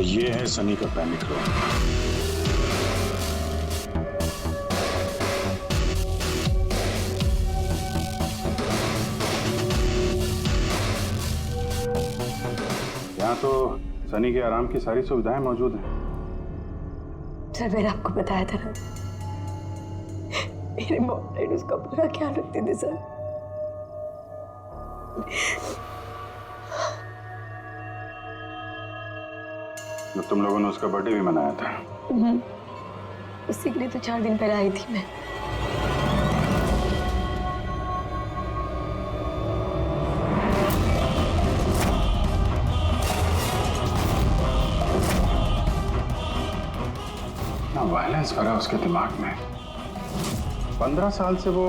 ये है सनी का पैनिक रूम। यहाँ तो सनी के आराम की सारी सुविधाएं मौजूद हैं। सर मैंने आपको बताया था ना, मेरे मॉम डैड उसका पूरा ख्याल रखते थे सर। तो तुम लोगों ने उसका बर्थडे भी मनाया था। उसी के लिए तो 4 दिन पहले आई थी मैं। वायलेंस भरा उसके दिमाग में। 15 साल से वो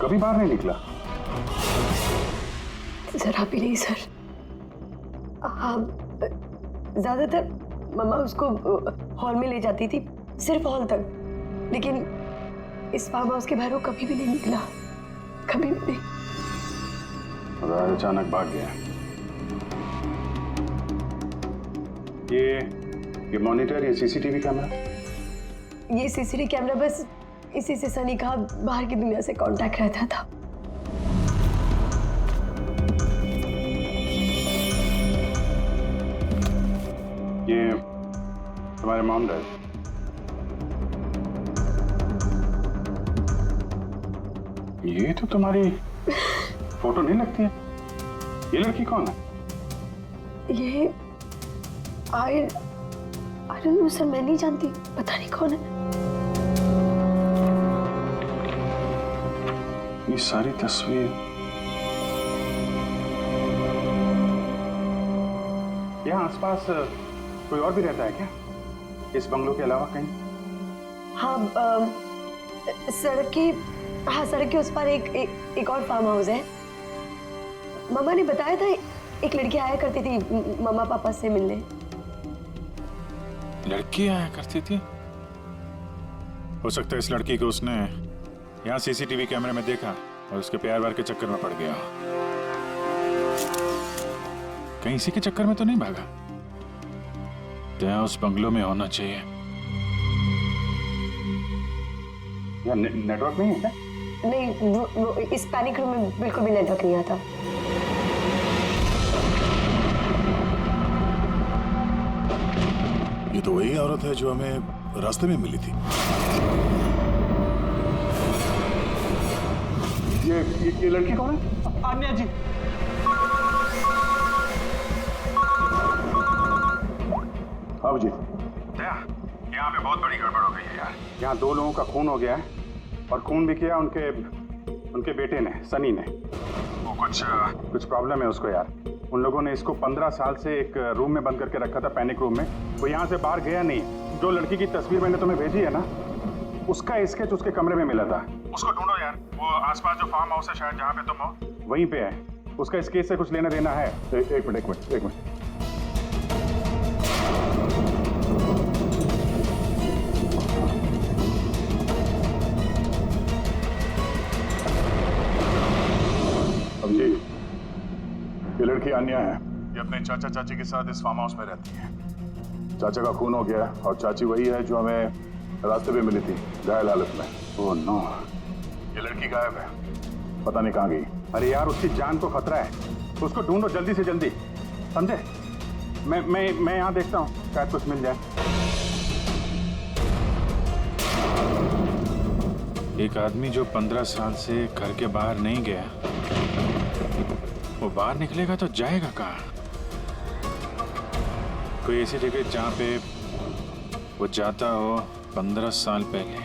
कभी बाहर नहीं निकला। जरा भी नहीं सर। हाँ, ज्यादातर मम्मा उसको हॉल में ले जाती थी, सिर्फ हॉल तक, लेकिन इस फार्म हाउस के बाहर वो कभी भी नहीं निकला, कभी भी नहीं। और अचानक भाग गया। ये मॉनिटर, ये सीसीटीवी कैमरा, ये सीसीटीवी कैमरा बस इसी से सनी का बाहर की दुनिया से कांटेक्ट रहता था। ये तुम्हारे मॉम डैड। ये तो तुम्हारी फोटो नहीं लगती है। ये लड़की कौन है? ये आई डोंट नो सर, मैं नहीं जानती, पता नहीं कौन है। ये सारी तस्वीर, यहाँ आसपास कोई और भी रहता है क्या, इस बंगलो के अलावा कहीं? हाँ, सड़क के उस पर एक और फार्म हाउस है। मामा ने बताया था एक लड़की आया करती थी मम्मा पापा से मिलने। लड़की आया करती थी? हो सकता है इस लड़की को उसने यहाँ सीसीटीवी कैमरे में देखा और उसके प्यार वार के चक्कर में पड़ गया। कहीं इसी के चक्कर में तो नहीं भागा? तो यहाँ उस बंगलो में होना चाहिए। यहाँ नेटवर्क नहीं है क्या? नहीं, वो इस पैनिक रूम में बिल्कुल भी नेटवर्क नहीं आता। ये तो वही औरत है जो हमें रास्ते में मिली थी। ये लड़की कौन है? आन्या जी। बाबू जी, यहाँ पे बहुत बड़ी गड़बड़ हो गई है यार। यहाँ 2 लोगों का खून हो गया है, और खून भी किया उनके बेटे ने, सनी ने। वो कुछ प्रॉब्लम है उसको यार। उन लोगों ने इसको 15 साल से एक रूम में बंद करके रखा था, पैनिक रूम में। वो यहाँ से बाहर गया नहीं। जो लड़की की तस्वीर मैंने तुम्हें भेजी है ना, उसका स्केच उसके कमरे में मिला था। उसको ढूंढो यार। वो आसपास जो फार्म हाउस है शायद जहाँ पे तुम हो, वहीं पे है। उसका स्केच से कुछ लेना देना है। एक मिनट। अब जी, ये लड़की आन्या है। ये अपने चाचा चाची के साथ इस फार्म हाउस में रहती है। चाचा का खून हो गया और चाची वही है जो हमें रास्ते पे मिली थी, घायल हालत में। ओह नो, ये लड़की गायब है, पता नहीं कहाँ गई। अरे यार, उसकी जान को खतरा है, उसको ढूंढो जल्दी से जल्दी, समझे? मैं यहाँ देखता हूँ, शायद कुछ मिल जाए। एक आदमी जो 15 साल से घर के बाहर नहीं गया, वो बाहर निकलेगा तो जाएगा कहाँ? कोई ऐसी जगह जहाँ पे वो जाता हो 15 साल पहले।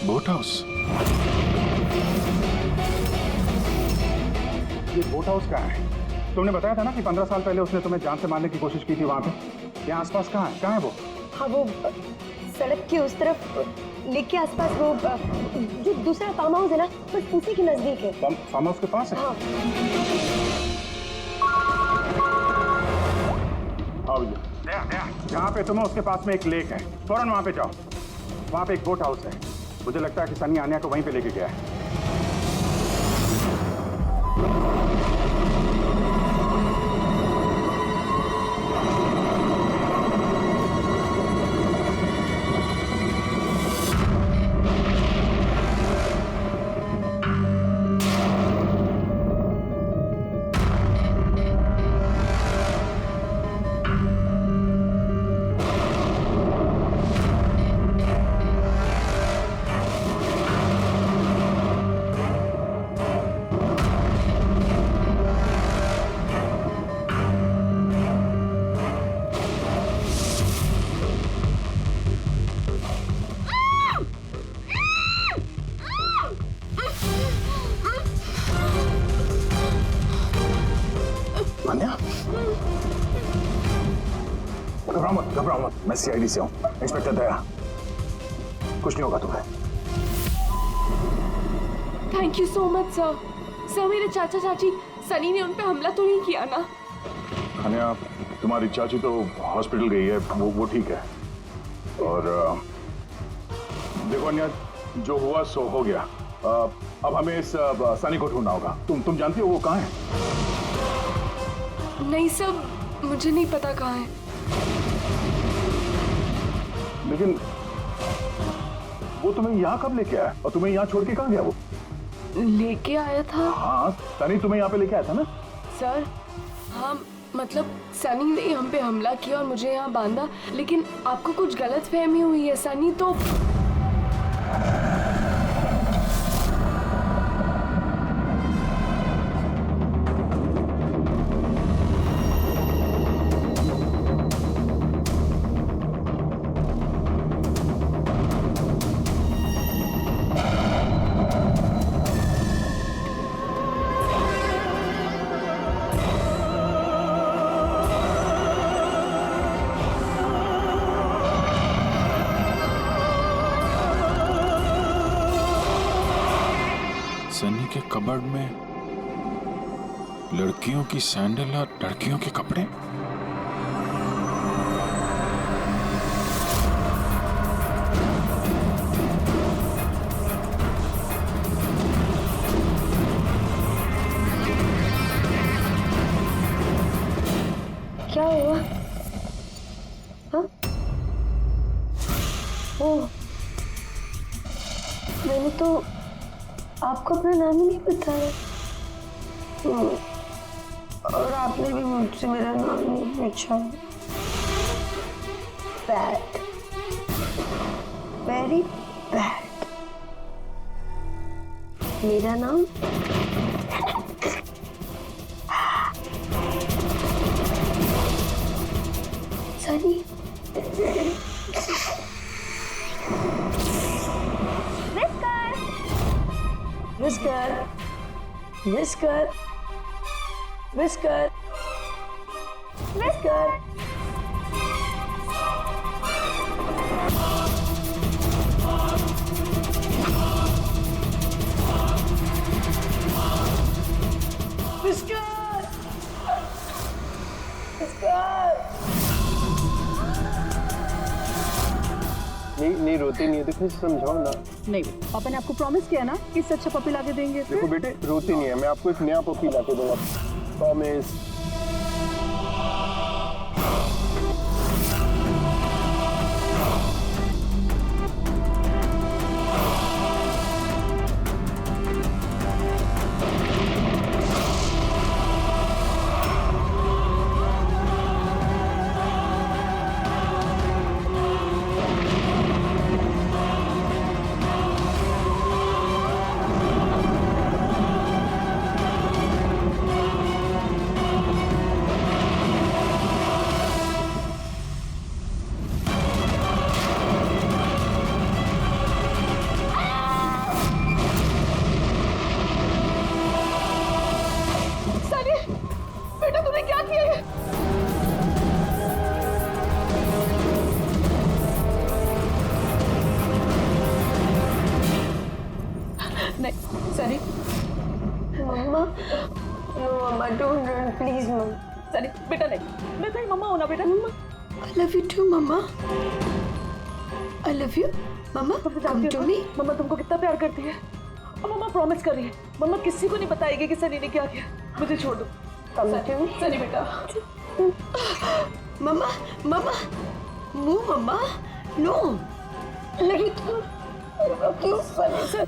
Boat house. ये बोट हाउस कहाँ है? तुमने बताया था ना कि 15 साल पहले उसने तुम्हें जान से मारने की कोशिश की थी वहाँ पे। यहाँ आसपास कहाँ है वो? हाँ, वो सड़क के उस तरफ, लेक के आसपास, वो जो दूसरा फार्म हाउस है ना, बस उसी के नजदीक है। फार्म हाउस के पास है? हाँ। जहाँ पे तुम हो उसके पास में एक लेक है, फौरन वहाँ पे जाओ। वहाँ पे एक बोट हाउस है। मुझे लगता है कि सनी आन्या को वहीं पे लेके गया है। मैं सीआईडी से हूँ, इंस्पेक्टर दया। कुछ नहीं होगा तुम्हें। Thank you so much sir. Sir मेरे चाचा चाची सनी ने उन पे हमला तो नहीं किया ना? अनया, तुम्हारी चाची तो हॉस्पिटल गई है, वो ठीक है। और देखो अनया, जो हुआ सो हो गया। अब हमें इस सनी को ढूंढना होगा। तुम जानती हो वो कहाँ है? नहीं सर, मुझे नहीं पता कहाँ है। लेकिन वो तुम्हें यहाँ कब लेके आया और तुम्हें यहाँ छोड़ के कहाँ गया वो? लेके आया था। हाँ, सनी तुम्हें यहाँ पे लेके आया था ना? सर हाँ, मतलब सनी ने हम पे हमला किया और मुझे यहाँ बांधा, लेकिन आपको कुछ गलत फहमी हुई है। सनी तो सनी के कबर्ड में लड़कियों की सैंडल और लड़कियों के कपड़े। क्या हुआ? हाँ? ओह, मैंने तो आपको अपना नाम ही नहीं बताया। और आपने भी मुझसे मेरा नाम नहीं पूछा। Bad, very bad. मेरा नाम Sunny. Whisker, whisker, whisker, whisker. Whisker, whisker. नहीं रोती नहीं है, देखो समझाओ ना। नहीं, पापा ने आपको प्रॉमिस किया ना कि इससे अच्छा पपी लाके देंगे। देखो बेटे, रोती नहीं है, मैं आपको एक नया पपी लाके दूंगा, प्रॉमिस। बेटा तूने क्या किया है? नहीं Sunny, mama, no mama, don't run please mama. Sunny बेटा नहीं, मैं तेरी मम्मा हूं ना बेटा। I love you too, mamma. I love you, mamma. Come to me। मम्मा तुमको कितना प्यार करती है और मम्मा प्रॉमिस कर रही है, मम्मा किसी को नहीं बताएगी कि सनी ने क्या किया। मुझे छोड़ दो। Come to me। सनी बेटा। मम्मा, मम्मा, नो मम्मा, नो। लगी क्यों सनी से?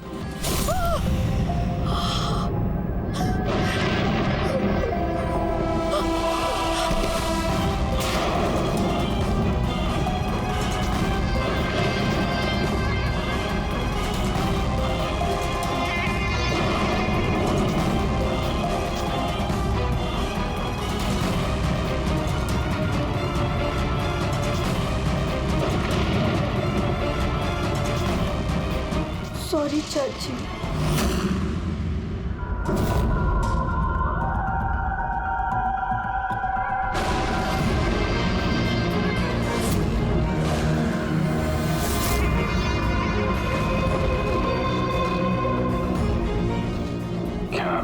सॉरी चाची।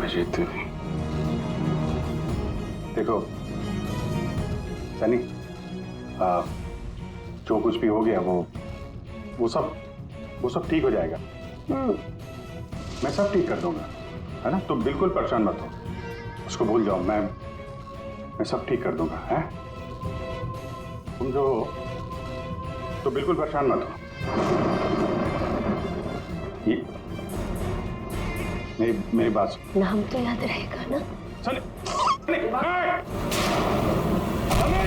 अभिजीत, देखो सनी, जो कुछ भी हो गया वो सब ठीक हो जाएगा। मैं सब ठीक कर दूंगा, है ना? तुम बिल्कुल परेशान मत हो, उसको भूल जाओ। मैं सब ठीक कर दूंगा, है? तुम जो तो बिल्कुल परेशान मत हो। ये मेरी बात सुन। नाम तो याद रहेगा ना? सनी, सनी, सनी,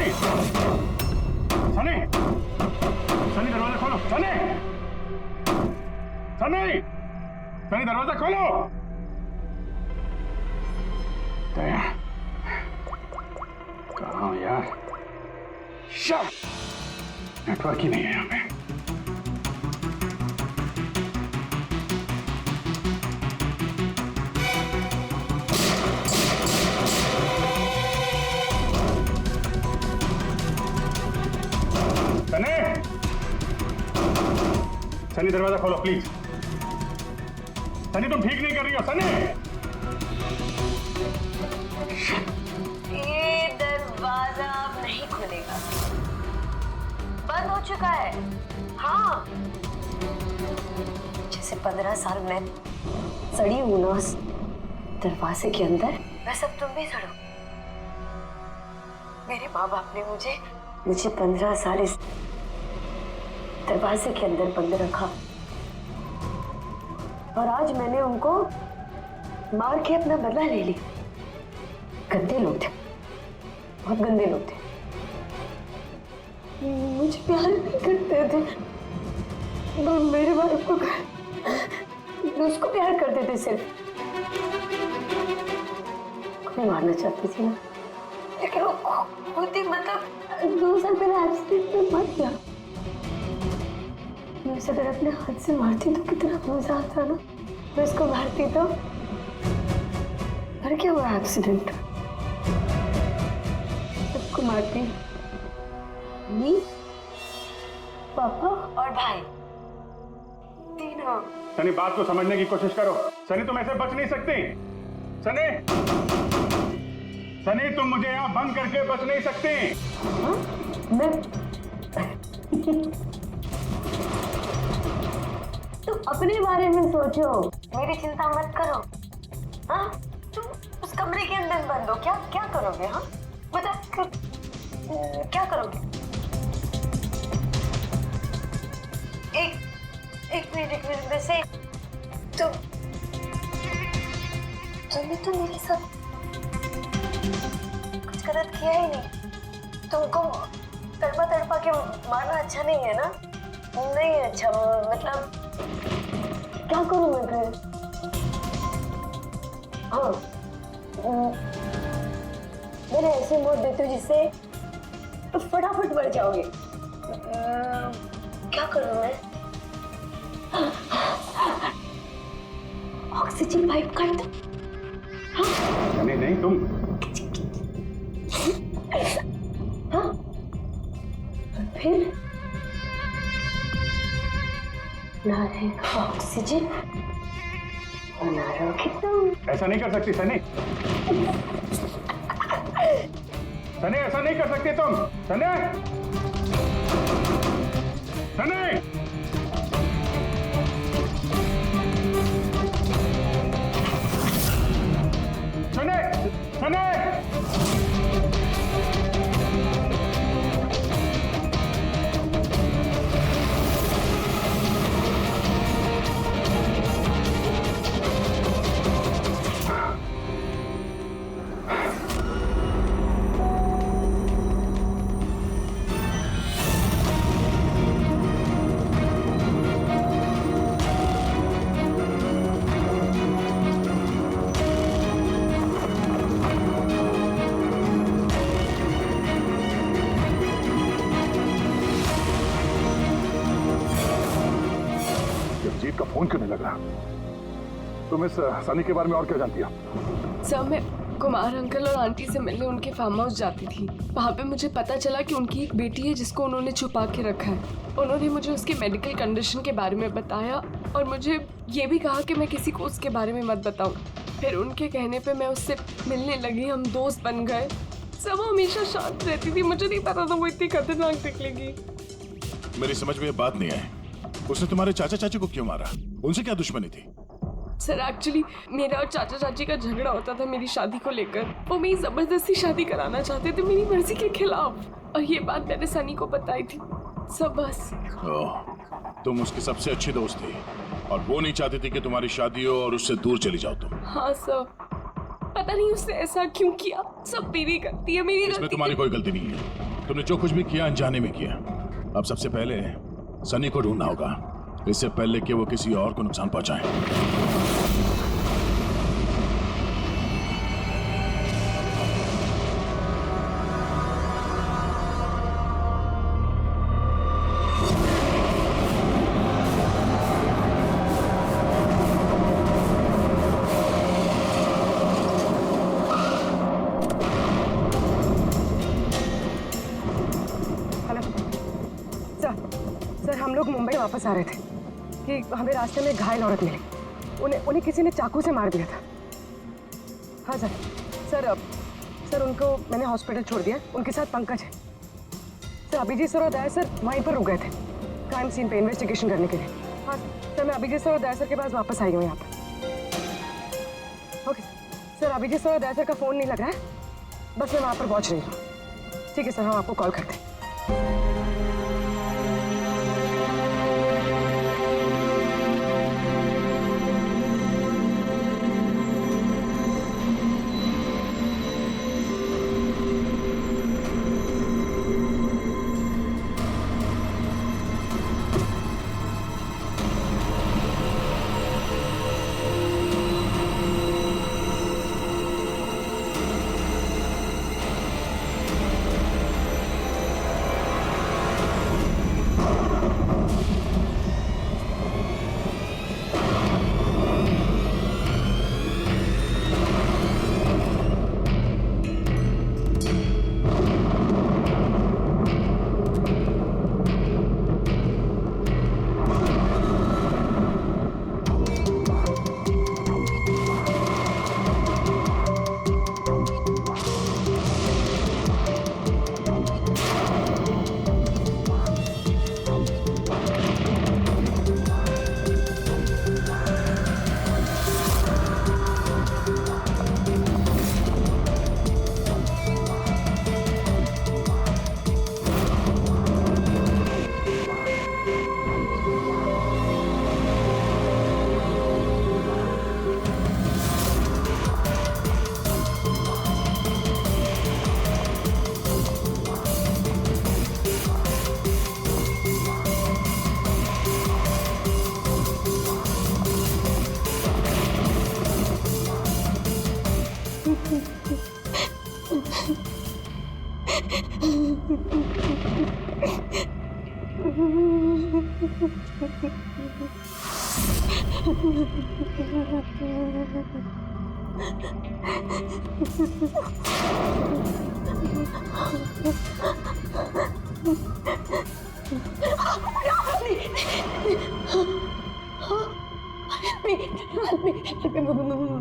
सनी, सनी दरवाजा खोलो। सनी, सनी, सनी दरवाजा खोलो। दया, कहाँ हो यार? नेटवर्क ही नहीं है यहाँ पे। सनी, सनी दरवाजा खोलो प्लीज। सनी तुम ठीक नहीं कर रही हो। सनी, ये दरवाजा अब नहीं खुलेगा, बंद हो चुका है। हाँ, जैसे 15 साल में सड़ी हूं ना उस दरवाजे के अंदर, वैसे अब तुम भी सड़ो। मेरे माँ बाप ने मुझे 15 साल इस दरवाजे के अंदर बंद रखा, और आज मैंने उनको मार के अपना बदला ले लिया। गंदे लोग थे, बहुत गंदे लोग थे, मुझे प्यार नहीं करते थे। मेरे बाप को उसको प्यार करते थे सिर्फ। मैं मारना चाहती थी ना, लेकिन वो खुद ही मतलब 2 साल पहले एक्सीडेंट में मर गया। मैं उसे अगर अपने हाथ से मारती तो कितना मजा आता ना। मैं उसको मारती तो मर क्या हुआ एक्सीडेंट। सबको मारती, मम्मी, पापा और भाई, तीनों। सनी बात को समझने की कोशिश करो। सनी तुम ऐसे बच नहीं सकती। सनी, सनी तुम मुझे यहाँ बंद करके बच नहीं सकती। मैं तुम अपने बारे में सोचो, मेरी चिंता मत करो। हाँ, तुम उस कमरे के अंदर बंद हो, क्या करोगे? हाँ मतलब क्या करोगे? एक मिनट वैसे तुमने तो मेरे साथ कुछ गलत किया ही नहीं। तुमको तड़पा के मारना अच्छा नहीं है ना? नहीं अच्छा, मतलब क्या करूं मैं फिर? हाँ, मैंने ऐसे मौत देती हूँ जिससे फटाफट मर जाओगे। क्या करूं मैं? ऑक्सीजन पाइप काट दो। हाँ? नहीं तुम। हाँ? फिर ना रहेगा ऑक्सीजन और ना रहोगे तुम। ऐसा नहीं कर सकती सनी। सनी ऐसा नहीं कर सकती तुम। सनी, सनी, सनी, सनी। जीत का फोन क्यों नहीं लग रहा? तुम इस सनी के बारे में और क्या जानती हो? सर, मैं कुमार अंकल और आंटी से मिलने उनके फार्म हाउस जाती थी। वहाँ पे मुझे पता चला कि उनकी एक बेटी है जिसको उन्होंने छुपा के रखा है। उन्होंने मुझे उसके मेडिकल कंडीशन के बारे में बताया और मुझे ये भी कहा कि मैं किसी को उसके बारे में मत बताऊं। फिर उनके कहने पे मैं उससे मिलने लगी, हम दोस्त बन गए। सब हमेशा शांत रहती थी, मुझे नहीं पता था वो इतनी खतरनाक निकलेगी। मेरी समझ में ये बात नहीं आई, उसने तुम्हारे चाचा चाची को क्यों मारा? उनसे क्या दुश्मनी थी? सर एक्चुअली मेरा और चाचा चाची का झगड़ा होता था मेरी शादी को लेकर। वो मेरी जबरदस्ती शादी कराना चाहते थे मेरी मर्जी के खिलाफ, और ये बात मैंने सनी को बताई थी। सब बस। तुम उसकी सबसे अच्छी दोस्त थी और वो नहीं चाहती थी कि तुम्हारी शादी हो और उससे दूर चली जाओ तुम। हाँ सर, पता नहीं उसने ऐसा क्यों किया। सब मेरी गलती है, मेरी इसमें तुम्हारी कोई गलती नहीं है। तुमने जो कुछ भी किया अनजाने में किया। अब सबसे पहले सनी को ढूंढना होगा, इससे पहले कि वो किसी और को नुकसान पहुंचाए। सर हम लोग मुंबई वापस आ रहे थे कि हमें रास्ते में घायल औरत मिली। उन्हें किसी ने चाकू से मार दिया था। हाँ सर उनको मैंने हॉस्पिटल छोड़ दिया। उनके साथ पंकज है। सर अभिजीत सर और दया सर वहीं पर रुक गए थे क्राइम सीन पे इन्वेस्टिगेशन करने के लिए। हाँ सर, मैं अभिजीत सर और दया सर के पास वापस आई हूँ यहाँ पर। ओके सर, अभिजीत सर और दया सर का फ़ोन नहीं लग रहा है, बस मैं वहाँ पर पहुँच रही हूँ। ठीक है सर, हम आपको कॉल करते हैं।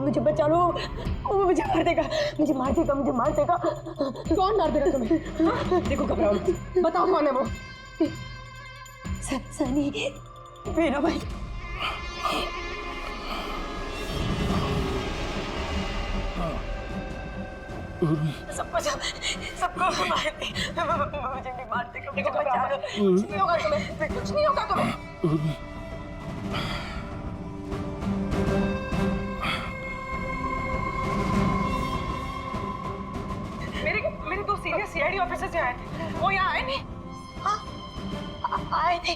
मुझे बचा लो, वो मुझे मार देगा, मुझे मार देगा, मुझे मार देगा। कौन मार देगा तुम्हें? देखो घबराओ मत, बताओ कौन है वो? सनी, मेरा भाई। सबको मार दे, मुझे भी मार देगा, मुझे बचा लो। कुछ नहीं होगा तुम्हें, कुछ नहीं होगा तुम्हें। मेरे दो सीनियर सीआईडी ऑफिसर्स यहाँ आए थे, वो यहाँ आए नहीं? हाँ आए थे।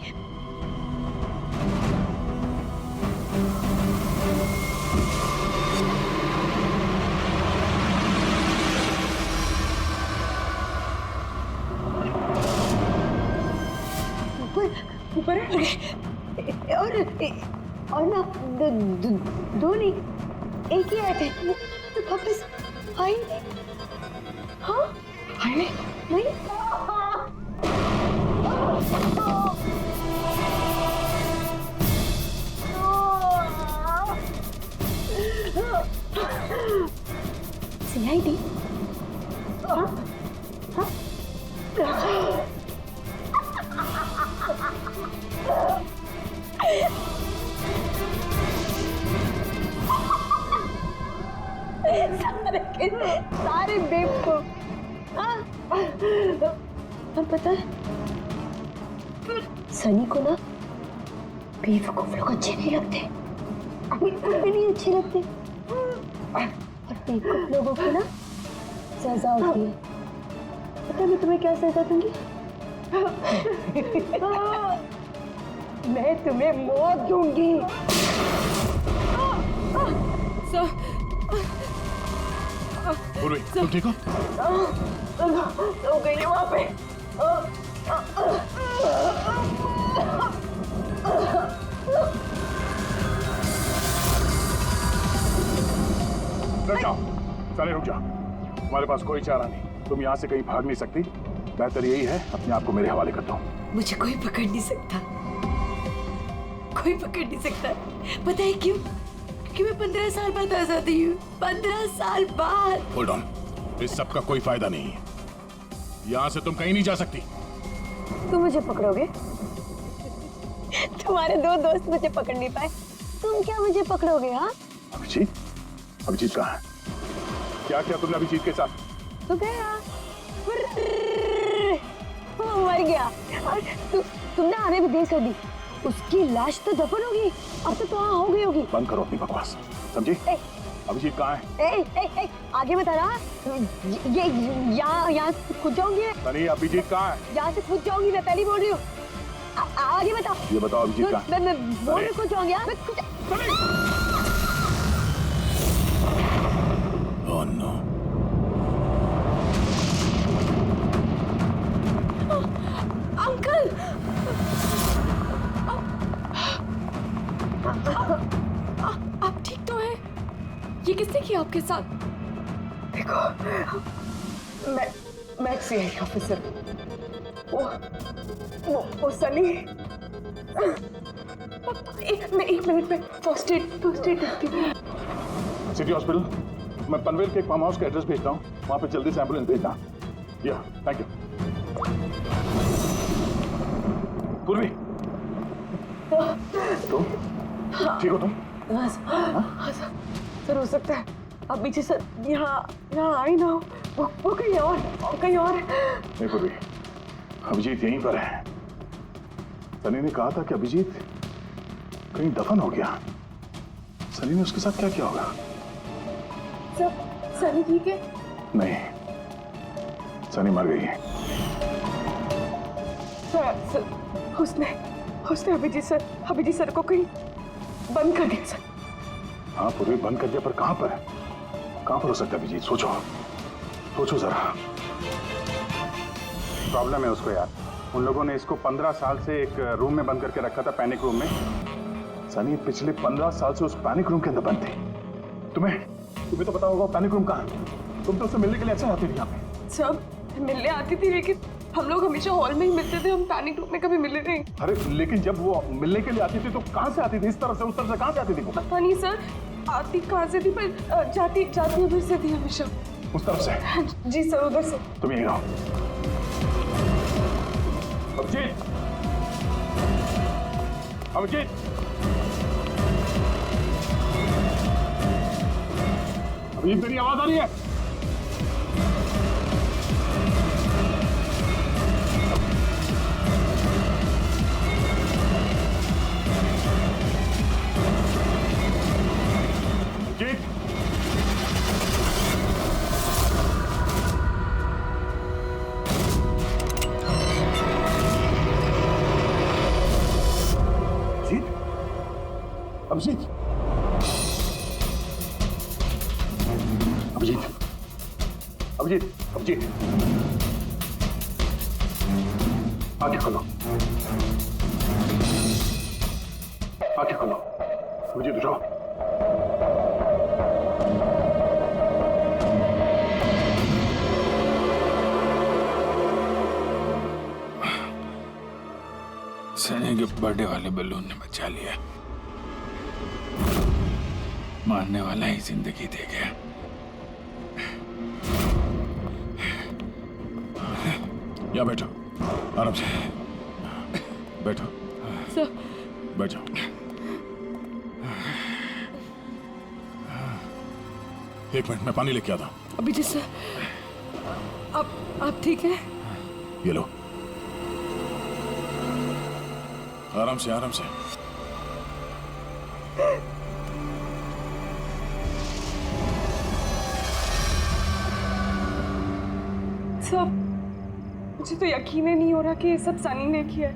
ऊपर और ना दो नहीं, एक ही आए थे, तो वापस आए नहीं। हाँ आए नहीं। सारे सारे बेवकूफ। और पता है सनी को ना बेवकूफ लोग अच्छे नहीं लगते, बिल्कुल भी नहीं अच्छे लगते। और बेवकूफ लोगों की ना सजा होती है। पता है मैं तुम्हें क्या सजा दूंगी? मैं तुम्हें मौत दूंगी। सर पूर्वी, तुम ठीक हो? हो गई है वहां पे। रुक जाओ, चले रुक जाओ। तुम्हारे पास कोई चारा नहीं, तुम यहाँ से कहीं भाग नहीं सकती। बेहतर यही है अपने आप को मेरे हवाले कर दो। मुझे कोई पकड़ नहीं सकता, कोई पकड़ नहीं सकता। पता है क्यों? क्योंकि मैं 15 साल बाद आजादी हूँ। 15 साल बाद। होल्ड ऑन, इस सब का कोई फायदा नहीं है। यहाँ से तुम कहीं नहीं जा सकती। तुम मुझे पकड़ोगे? तुम्हारे दो दोस्त मुझे पकड़ नहीं पाए, तुम क्या मुझे पकड़ोगे? हाँ, अभिजीत, अभिजीत कहाँ है? क्या किया तुमने अभिजीत के साथ? तो गया, वो मर गया। और तुमने आने भी देर कर दी। उसकी लाश तो दफन होगी, अब तो वहाँ हो गई होगी। बंद करो अपनी बकवास, समझी? अभिजीत कहाँ है? आगे बता रहा। ये यहाँ से कूद जाऊंगी। सनी, अभिजीत कहाँ है? यहाँ से कूद जाऊंगी, मैं पहले बोल रही हूँ। आगे बताओ। ये बताओ अभिजीत कहाँ है? मैं बोल रही कूद जाऊंगी। Oh no. अंकल, आप ठीक तो हैं? ये किसने किया आपके साथ? देखो, मैं सीआईडी ऑफिसर। वो सनी। एक मिनट में फर्स्ट एड करती हूँ। सिटी हॉस्पिटल, मैं पनवेल के एक फार्म हाउस का एड्रेस भेजता हूँ, वहाँ पे जल्दी से एम्बुलेंस भेजना। या, थैंक यू। पूर्वी, तुम ठीक हो? तुम सर हो सकता है अभी जी सर यहाँ आई ना हो, वो कहीं और नहीं पूर्वी, अभिजीत यहीं पर है। सनी ने कहा था कि अभिजीत कहीं दफन हो गया। सनी ने उसके साथ क्या किया होगा? सर सनी ठीक है? नहीं, सनी मर गई है। सर उसने अभिजीत सर को कहीं बंद कर दिया सर। हाँ पूर्वी, बंद कर दिया, पर कहाँ पर हो सकता है अभिजीत? सोचो जरा। प्रॉब्लम है उसको यार। उन लोगों ने इसको 15 साल से एक रूम में बंद करके रखा था, पैनिक रूम में। सनी पिछले 15 साल से उस पैनिक रूम के अंदर बंद थी। तुम्हें तो पता होगा पैनिक रूम कहाँ है। तुम तो उससे मिलने के लिए अक्सर आती थी यहाँ पे। सब मिलने आती थी, लेकिन हम लोग हमेशा हॉल में ही मिलते थे, हम पैनिक रूम में कभी मिले नहीं। अरे लेकिन जब वो मिलने के लिए आती थी तो कहाँ से आती थी? इस तरफ से, उस तरफ से कहाँ से आती थी वो? पता नहीं सर, आती कहाँ से थी, पर जाती उधर से थी हमेशा। उस तरफ से? जी सर, उधर से। तुम यहीं रहो। अभिजीत, अभिजीत, अभिजीत, तेरी आवाज आ रही है? अभिजीत, अभिजीत, अभिजीत, अभिजीत, अभिजीत, आंखें खोलो, आंखें खोलो। अभिजीत उठो। सनी के बर्थडे वाले बलून ने बचा लिया, मारने वाला ही जिंदगी दे गया। या बैठो, आराम से बैठो। सर, बैठ जाओ। एक मिनट, मैं पानी लेके आता हूं। अभिजीत सर, आप ठीक है? ये लो, आराम से आराम से। सब मुझे तो यकीन ही नहीं हो रहा कि ये सब सनी ने किया है।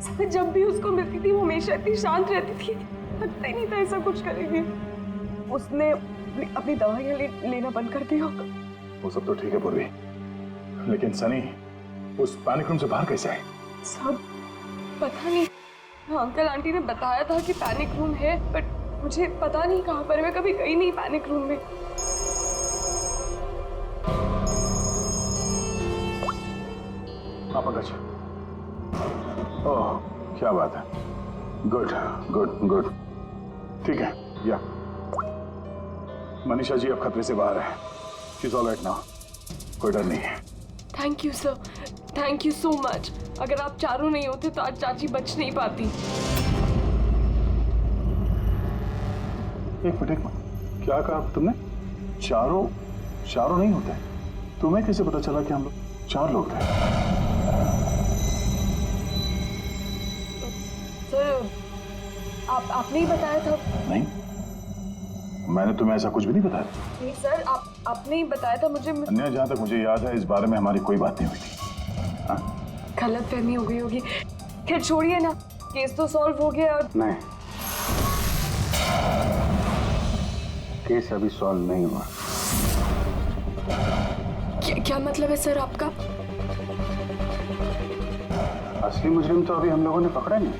सब जब भी उसको मिलती थी वो हमेशा इतनी शांत रहती थी, लगता ही नहीं था ऐसा कुछ करेगी। उसने अपनी दवाइयाँ लेना बंद कर दिया होगा। वो सब तो ठीक है पूर्वी, लेकिन सनी उस पैनिक रूम से बाहर कैसे आए? सब पता नहीं। हाँ, अंकल आंटी ने बताया था कि पैनिक रूम है, बट मुझे पता नहीं कहाँ पर। मैं कभी गई नहीं पैनिक रूम में। हाँ पंकज, ओह क्या बात है, गुड गुड गुड, ठीक है। या मनीषा जी अब खतरे से बाहर है, she is all right now, कोई डर नहीं है। Thank you sir, thank you so much. अगर आप चारों नहीं होते तो आज चाची बच नहीं पाती। एक मिनट, क्या कहा तुमने? चारों नहीं होते? तुम्हें कैसे पता चला कि हम लोग 4 लोग थे? सर, आपने ही बताया था। नहीं, मैंने तुम्हें ऐसा कुछ भी नहीं बताया। नहीं सर, आपने ही बताया था मुझे। अन्य, जहां तक मुझे याद है इस बारे में हमारी कोई बात नहीं हुई थी। गलतफहमी हो गई होगी। खैर छोड़िए ना, केस तो सॉल्व हो गया। और नहीं, केस अभी सॉल्व नहीं हुआ। क्या मतलब है सर आपका? असली मुजरिम तो अभी हम लोगों ने पकड़ा नहीं।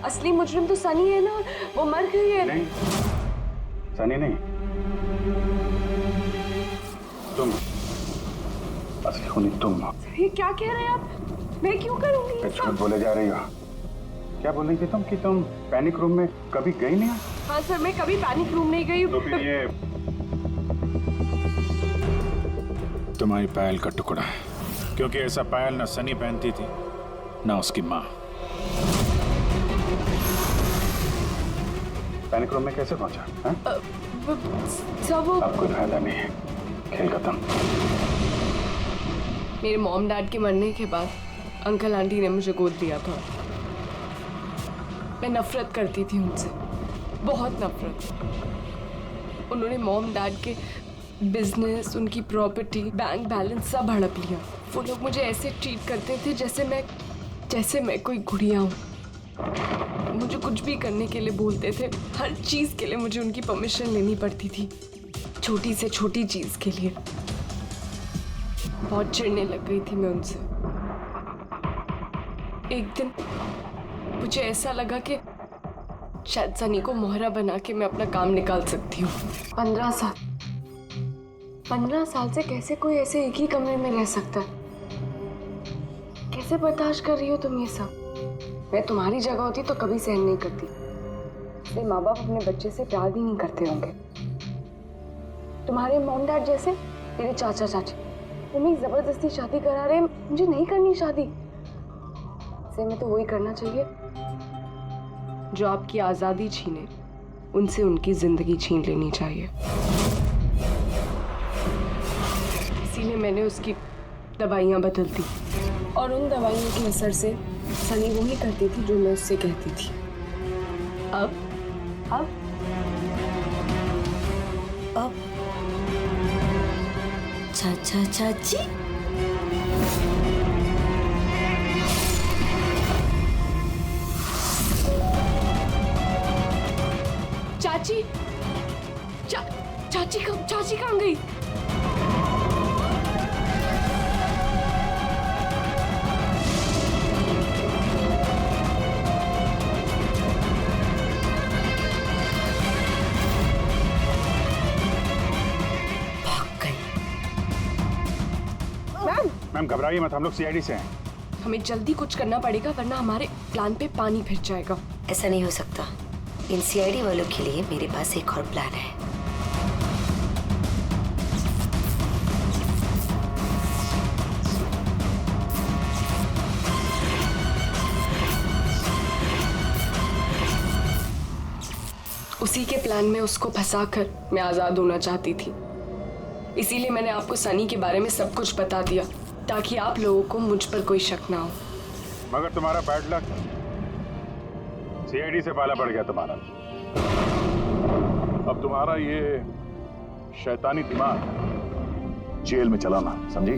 असली मुजरिम तो सनी है ना, वो मर गई है। नहीं, सनी नहीं, तुम असली खूनी तुम हो। ये क्या कह रहे हैं आप? मैं क्यों करूंगी ये झूठ सब? बोले जा रही हो। क्या बोल रही थी तुम कि तुम पैनिक रूम में कभी गई नहीं? हाँ सर, मैं कभी पैनिक रूम नहीं गई। तो फिर ये तुम्हारी पायल का टुकड़ा है, क्योंकि ऐसा पायल ना सनी पहनती थी ना उसकी माँ। पैनिक रूम में कैसे पहुंचा? सब वो अब कोई फायदा नहीं है, खेल खत्म। मेरे मॉम डैड के मरने के बाद अंकल आंटी ने मुझे गोद दिया था। मैं नफरत करती थी उनसे, बहुत नफरत। उन्होंने मॉम डैड के बिजनेस, उनकी प्रॉपर्टी, बैंक बैलेंस सब हड़प लिया। वो लोग मुझे ऐसे ट्रीट करते थे जैसे मैं कोई गुड़िया हूँ। मुझे कुछ भी करने के लिए बोलते थे, हर चीज़ के लिए मुझे उनकी परमिशन लेनी पड़ती थी, छोटी से छोटी चीज़ के लिए। बहुत चिढ़ने लग गई थी मैं उनसे। एक दिन मुझे ऐसा लगा कि शायद सनी को मोहरा बना के मैं अपना काम निकाल सकती हूँ। 15 साल से कैसे कोई ऐसे एक ही कमरे में रह सकता है? कैसे बर्दाश्त कर रही हो तुम ये सब? मैं तुम्हारी जगह होती तो कभी सहन नहीं करती। इसलिए माँ बाप अपने बच्चे से प्यार भी नहीं करते होंगे। तुम्हारे मॉम डैड जैसे तेरे चाचा चाची, तुम्हें जबरदस्ती शादी करा रहे। मुझे नहीं करनी शादी। से मैं तो वही करना चाहिए जो आपकी आजादी छीने, उनसे उनकी जिंदगी छीन लेनी चाहिए। इसीलिए मैंने उसकी दवाइयाँ बदल दी, और उन दवाइयों के असर से सनी वही करती थी जो मैं उससे कहती थी। अब चाचा चाची, चाची कहाँ गई? मैम घबराइए मत, हम लोग सीआईडी से हैं। हमें जल्दी कुछ करना पड़ेगा, वरना हमारे प्लान पे पानी फिर जाएगा। ऐसा नहीं हो सकता। इन सीआईडी वालों के लिए मेरे पास एक और प्लान है। उसी के प्लान में उसको फंसाकर मैं आजाद होना चाहती थी। इसीलिए मैंने आपको सनी के बारे में सब कुछ बता दिया ताकि आप लोगों को मुझ पर कोई शक ना हो। मगर तुम्हारा बैड लक सीआईडी से पाला पड़ गया तुम्हारा। अब तुम्हारा ये शैतानी दिमाग जेल में चलाना, समझी?